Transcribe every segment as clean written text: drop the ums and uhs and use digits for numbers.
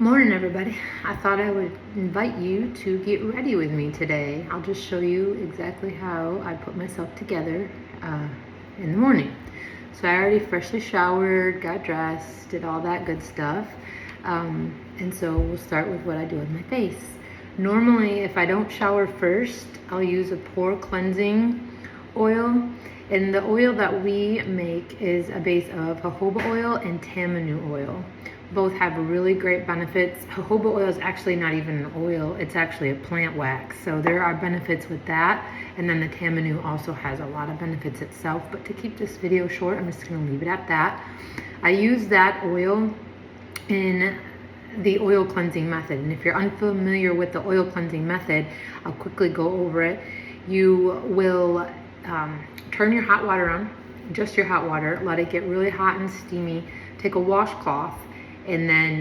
Morning, everybody. I thought I would invite you to get ready with me today. I'll just show you exactly how I put myself together in the morning. So I already freshly showered, got dressed, did all that good stuff. And so we'll start with what I do with my face. Normally, if I don't shower first, I'll use a pore cleansing oil. And the oil that we make is a base of jojoba oil and tamanu oil. Both have really great benefits. Jojoba oil is actually not even an oil, it's actually a plant wax. So there are benefits with that. And then the tamanu also has a lot of benefits itself. But to keep this video short, I'm just gonna leave it at that. I use that oil in the oil cleansing method. And if you're unfamiliar with the oil cleansing method, I'll quickly go over it. You will turn your hot water on, just your hot water, let it get really hot and steamy. Take a washcloth, and then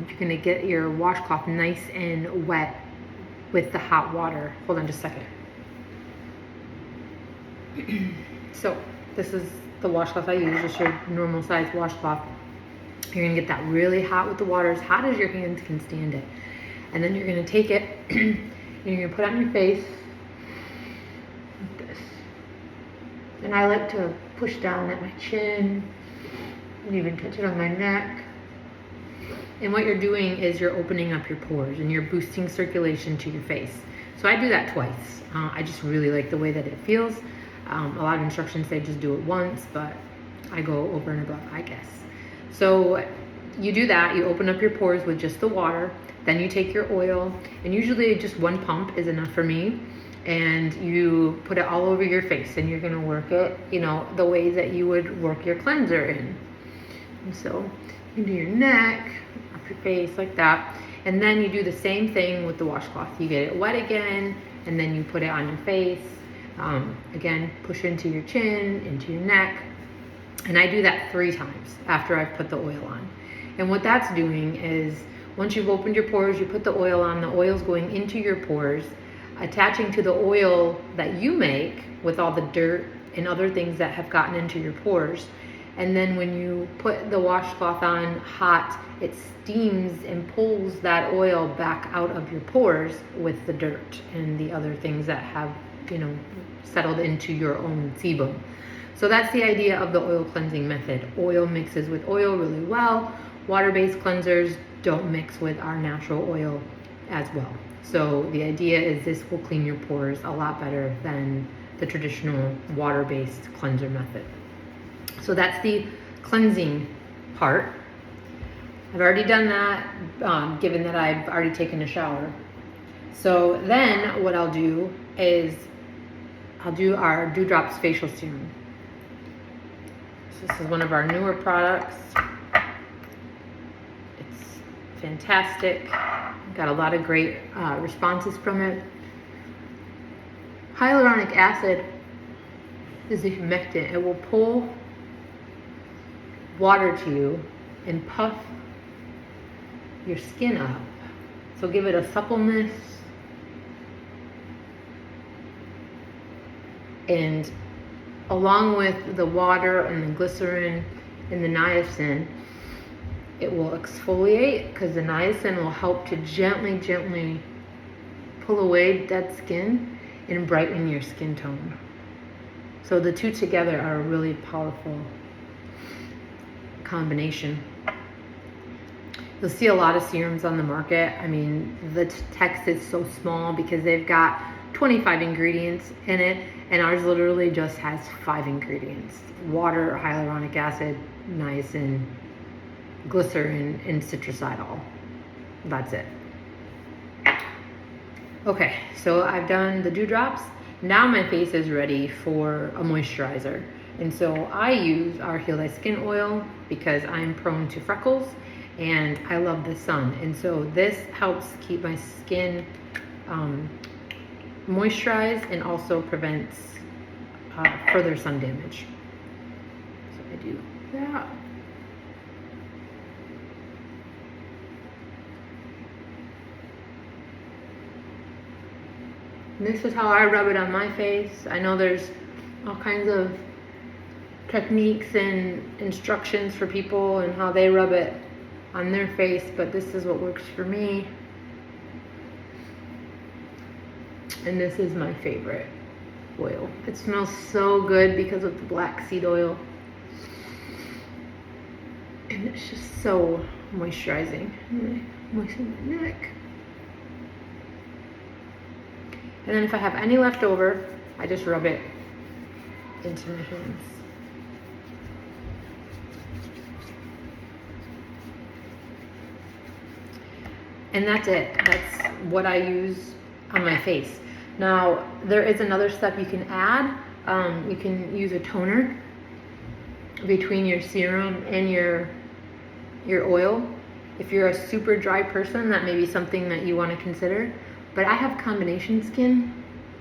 you're gonna get your washcloth nice and wet with the hot water. Hold on just a second. So this is the washcloth I use, just your normal size washcloth. You're gonna get that really hot with the water, as hot as your hands can stand it. And then you're gonna take it and you're gonna put it on your face like this. And I like to push down at my chin and even touch it on my neck. And what you're doing is you're opening up your pores and you're boosting circulation to your face. So I do that twice. I just really like the way that it feels. A lot of instructions say just do it once, but I go over and above, I guess. So you do that, you open up your pores with just the water, then you take your oil, and usually just one pump is enough for me, and you put it all over your face, and you're gonna work it, the ways that you would work your cleanser in. And so you do your neck, up your face like that, and then you do the same thing with the washcloth. You get it wet again, and then you put it on your face. Again, push into your chin, into your neck, and I do that 3 times after I've put the oil on. And what that's doing is, once you've opened your pores, you put the oil on, the oil's going into your pores, attaching to the oil that you make with all the dirt and other things that have gotten into your pores. And then when you put the washcloth on hot, it steams and pulls that oil back out of your pores with the dirt and the other things that have, settled into your own sebum. So that's the idea of the oil cleansing method. Oil mixes with oil really well. Water-based cleansers don't mix with our natural oil as well. So the idea is this will clean your pores a lot better than the traditional water-based cleanser method. So that's the cleansing part. I've already done that, given that I've already taken a shower. So then what I'll do is I'll do our Dewdrops facial serum. So this is one of our newer products. It's fantastic. Got a lot of great responses from it. Hyaluronic acid is a humectant. It will pull water to you and puff your skin up. So give it a suppleness. And along with the water and the glycerin and the niacin, it will exfoliate, because the niacin will help to gently pull away dead skin and brighten your skin tone. So the two together are a really powerful combination. You'll see a lot of serums on the market. I mean, the text is so small because they've got 25 ingredients in it, and ours literally just has 5 ingredients: water, hyaluronic acid, niacin, glycerin, and citricidol. That's it. Okay, so I've done the Dewdrops. Now my face is ready for a moisturizer. And so I use our Heal Thy Skin oil because I'm prone to freckles and I love the sun. And so this helps keep my skin moisturized and also prevents further sun damage. So I do that. And this is how I rub it on my face. I know there's all kinds of techniques and instructions for people and how they rub it. on their face, but this is what works for me. And this is my favorite oil. It smells so good because of the black seed oil. And it's just so moisturizing. Moisten my neck. And then if I have any left over, I just rub it into my hands. And that's it. That's what I use on my face. Now, there is another step you can add. You can use a toner between your serum and your oil. If you're a super dry person, that may be something that you want to consider. But I have combination skin,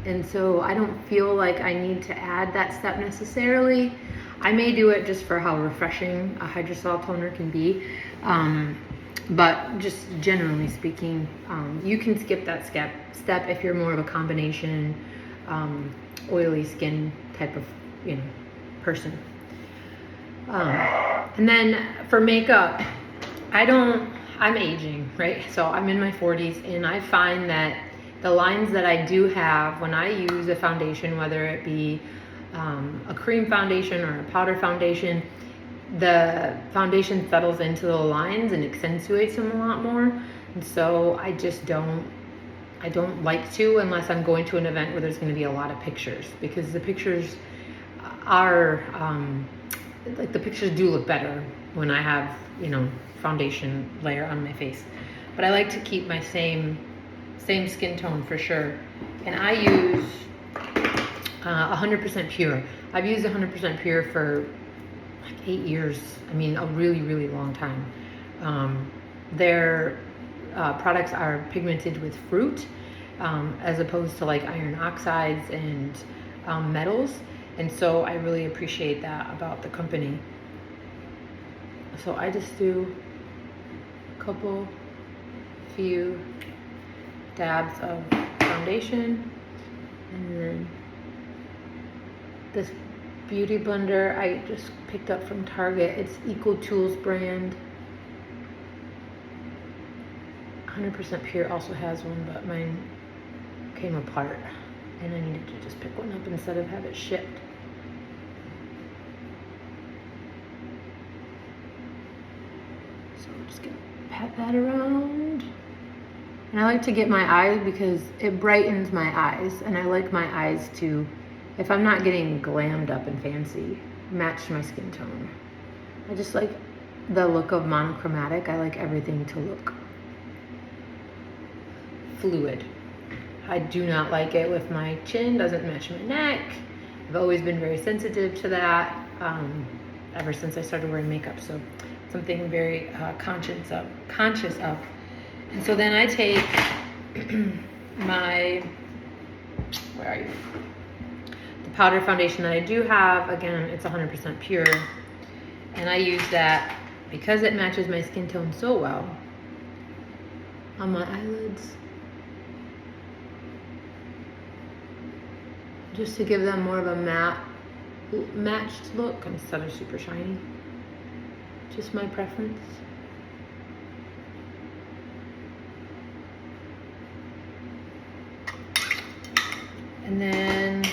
and so I don't feel like I need to add that step necessarily. I may do it just for how refreshing a hydrosol toner can be. But just generally speaking, you can skip that step if you're more of a combination oily skin type of person. And then for makeup, I'm aging, right? So I'm in my 40s, and I find that the lines that I do have when I use a foundation, whether it be a cream foundation or a powder foundation, the foundation settles into the lines and accentuates them a lot more. And so I don't like to, unless I'm going to an event where there's going to be a lot of pictures, because the pictures are like, the pictures do look better when I have foundation layer on my face. But I like to keep my same skin tone for sure. And I use 100% pure. I've used 100% pure for like 8 years. I mean, a really, really long time. Their products are pigmented with fruit, as opposed to like iron oxides and metals. And so I really appreciate that about the company. So I just do a few dabs of foundation, and then this beauty blender I just picked up from Target. It's Eco Tools brand. 100% pure also has one, but mine came apart and I needed to just pick one up instead of have it shipped. So I'm just gonna pat that around. And I like to get my eyes because it brightens my eyes, and I like my eyes to, if I'm not getting glammed up and fancy, match my skin tone. I just like the look of monochromatic. I like everything to look fluid. I do not like it with my chin, doesn't match my neck. I've always been very sensitive to that ever since I started wearing makeup. So something I'm very conscious of. And so then I take my, where are you? The powder foundation that I do have, again, it's 100% pure. And I use that because it matches my skin tone so well on my eyelids, just to give them more of a matched look instead of super shiny. Just my preference. And then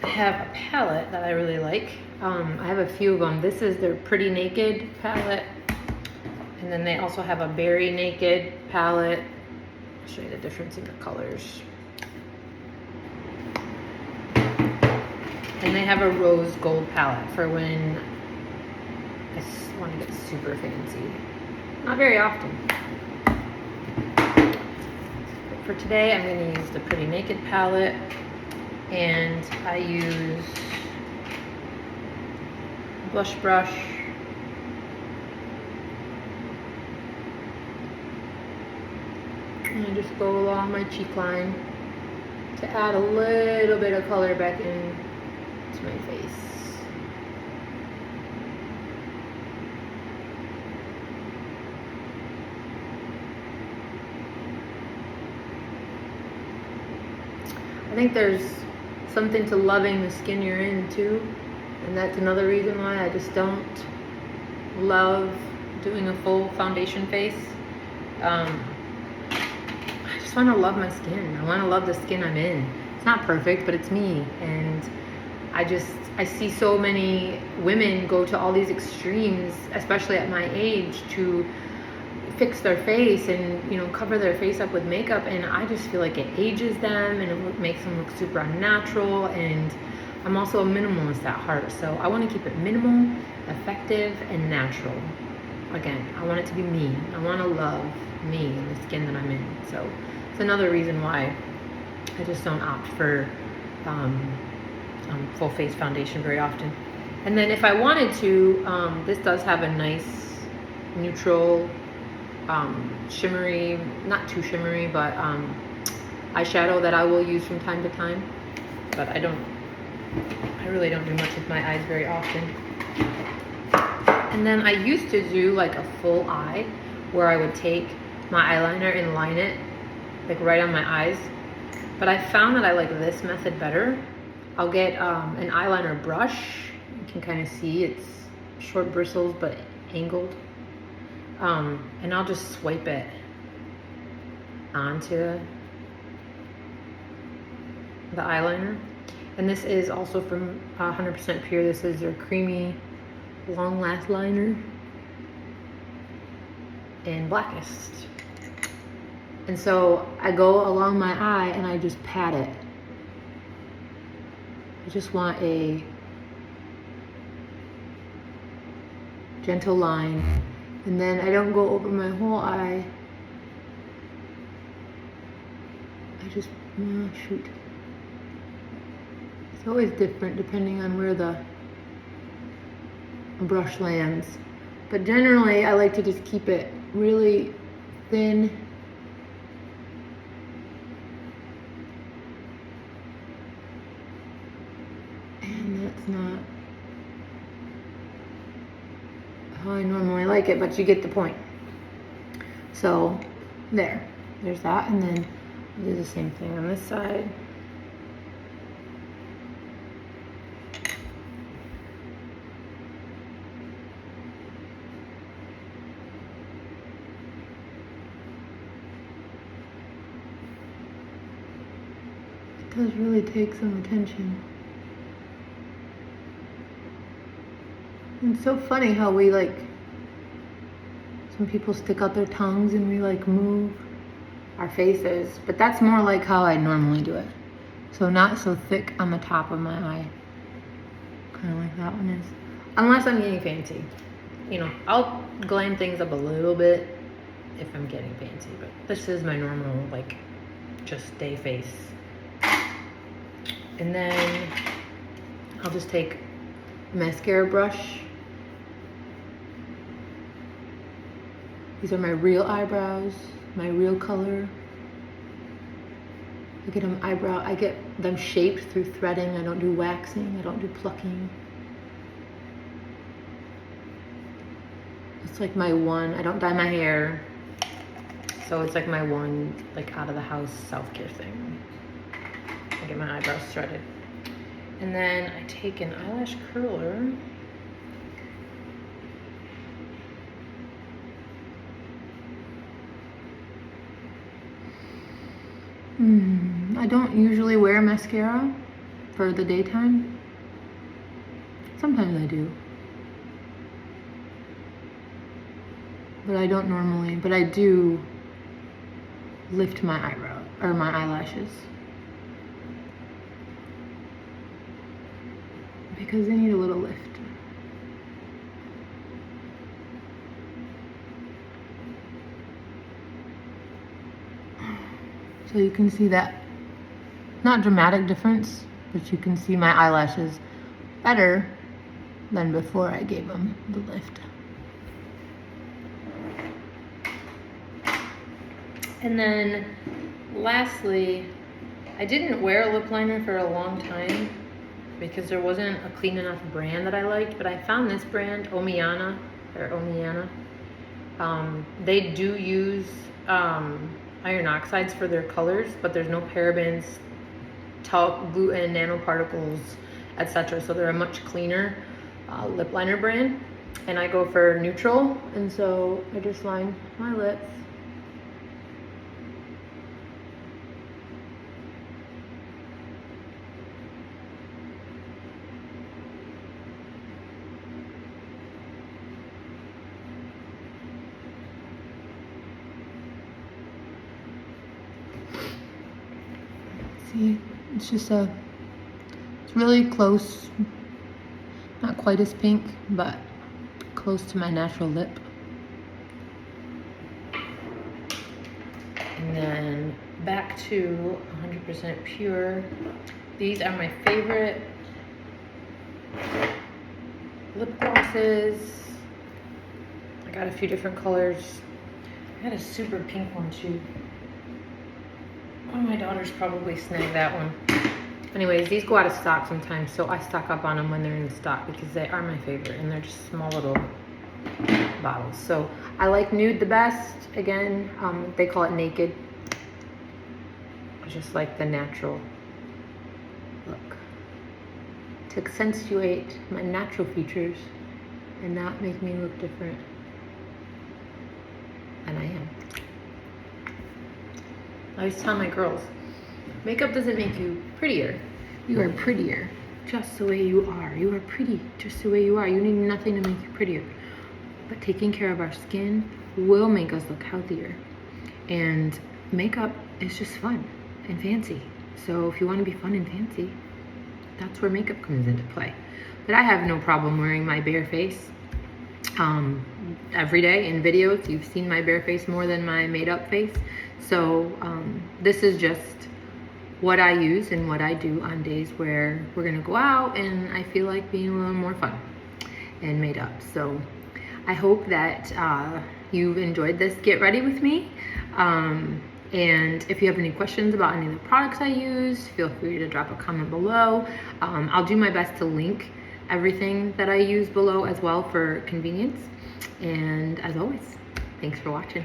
I have a palette that I really like. I have a few of them. This is their Pretty Naked palette. And then they also have a Berry Naked palette. I'll show you the difference in the colors. And they have a Rose Gold palette for when I want to get super fancy. Not very often. For today, I'm going to use the Pretty Naked palette, and I use a blush brush, and I just go along my cheek line to add a little bit of color back in to my face. I think there's something to loving the skin you're in too, and that's another reason why I just don't love doing a full foundation face. I just want to love my skin. I want to love the skin I'm in. It's not perfect, but it's me. And I see so many women go to all these extremes, especially at my age, to fix their face and, you know, cover their face up with makeup, and I just feel like it ages them and it makes them look super unnatural. And I'm also a minimalist at heart, so I want to keep it minimal, effective, and natural. Again, I want it to be me. I want to love me and the skin that I'm in. So it's another reason why I just don't opt for full face foundation very often. And then if I wanted to, this does have a nice neutral shimmery, not too shimmery, but eyeshadow that I will use from time to time. But I really don't do much with my eyes very often. And then I used to do like a full eye where I would take my eyeliner and line it like right on my eyes. But I found that I like this method better. I'll get an eyeliner brush. You can kind of see it's short bristles but angled. And I'll just swipe it onto the eyeliner. And this is also from 100% Pure. This is their creamy long last liner in Blackest. And so I go along my eye and I just pat it. I just want a gentle line. And then I don't go over my whole eye. I just, shoot. It's always different depending on where the brush lands. But generally, I like to just keep it really thin. And that's not how I normally like it, but you get the point. So there's that, and then I'll do the same thing on this side. It does really take some attention. It's so funny how we some people stick out their tongues and we move our faces, but that's more like how I normally do it. So not so thick on the top of my eye, kind of like that one is. Unless I'm getting fancy. You know, I'll glam things up a little bit if I'm getting fancy, but this is my normal, just day face. And then I'll just take a mascara brush. These are my real eyebrows, my real color. I get them shaped through threading. I don't do waxing, I don't do plucking. It's my one, I don't dye my hair. So it's my one out of the house self-care thing. I get my eyebrows threaded. And then I take an eyelash curler. I don't usually wear mascara for the daytime. Sometimes I do. But I don't normally, but I do lift my eyebrow or my eyelashes. Because they need a little lift. So you can see that, not dramatic difference, but you can see my eyelashes better than before I gave them the lift. And then lastly, I didn't wear a lip liner for a long time because there wasn't a clean enough brand that I liked, but I found this brand, Omiana. They do use iron oxides for their colors, but there's no parabens, talc, gluten, nanoparticles, etc. So they're a much cleaner lip liner brand. and I go for neutral, and so I just line my lips. See, it's really close, not quite as pink, but close to my natural lip. And then back to 100% pure. These are my favorite lip glosses. I got a few different colors. I got a super pink one too. One of my daughters probably snagged that one. Anyways, these go out of stock sometimes, so I stock up on them when they're in stock because they are my favorite and they're just small little bottles. So I like nude the best. Again, they call it naked. I just like the natural look to accentuate my natural features and not make me look different than I am. I always tell my girls, makeup doesn't make you prettier. You are prettier just the way you are. You are pretty just the way you are. You need nothing to make you prettier. But taking care of our skin will make us look healthier. And makeup is just fun and fancy. So if you want to be fun and fancy, that's where makeup comes into play. But I have no problem wearing my bare face every day in videos. You've seen my bare face more than my made up face. So this is just what I use and what I do on days where we're gonna go out and I feel like being a little more fun and made up. So I hope that you've enjoyed this Get Ready with me. And if you have any questions about any of the products I use, feel free to drop a comment below. I'll do my best to link everything that I use below as well for convenience. And as always, thanks for watching.